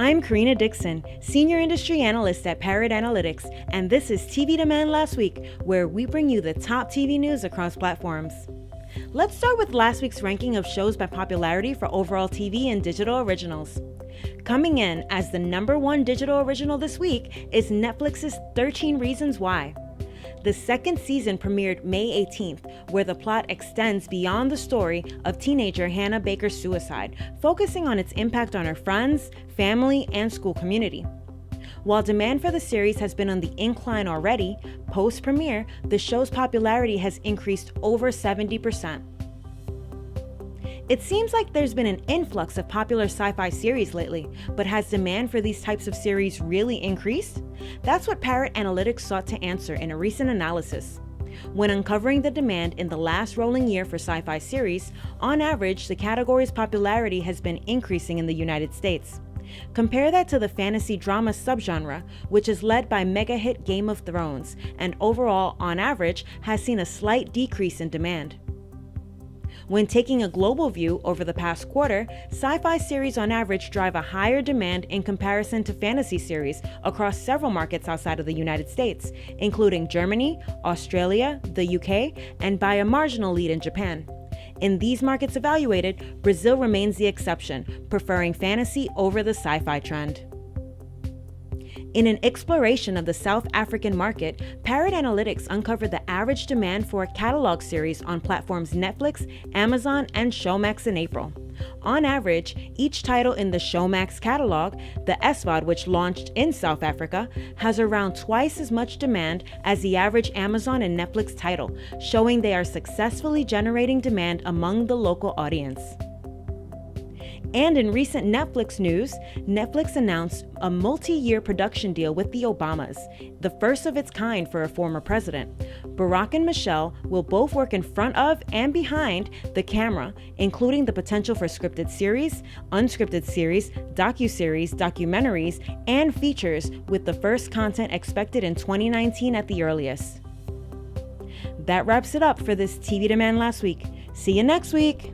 I'm Karina Dixon, Senior Industry Analyst at Parrot Analytics, and this is TV Demand Last Week, where we bring you the top TV news across platforms. Let's start with last week's ranking of shows by popularity for overall TV and digital originals. Coming in as the #1 digital original this week is Netflix's 13 Reasons Why. The second season premiered May 18th, where the plot extends beyond the story of teenager Hannah Baker's suicide, focusing on its impact on her friends, family, and school community. While demand for the series has been on the incline already, post-premiere, the show's popularity has increased over 70%. It seems like there's been an influx of popular sci-fi series lately, but has demand for these types of series really increased? That's what Parrot Analytics sought to answer in a recent analysis. When uncovering the demand in the last rolling year for sci-fi series, on average, the category's popularity has been increasing in the United States. Compare that to the fantasy drama subgenre, which is led by mega-hit Game of Thrones, and overall, on average, has seen a slight decrease in demand. When taking a global view over the past quarter, sci-fi series on average drive a higher demand in comparison to fantasy series across several markets outside of the United States, including Germany, Australia, the UK, and by a marginal lead in Japan. In these markets evaluated, Brazil remains the exception, preferring fantasy over the sci-fi trend. In an exploration of the South African market, Parrot Analytics uncovered the average demand for a catalog series on platforms Netflix, Amazon, and Showmax in April. On average, each title in the Showmax catalog, the SVOD which launched in South Africa, has around twice as much demand as the average Amazon and Netflix title, showing they are successfully generating demand among the local audience. And in recent Netflix news, Netflix announced a multi-year production deal with the Obamas, the first of its kind for a former president. Barack and Michelle will both work in front of and behind the camera, including the potential for scripted series, unscripted series, docuseries, documentaries, and features, with the first content expected in 2019 at the earliest. That wraps it up for this TV Demand Last Week. See you next week!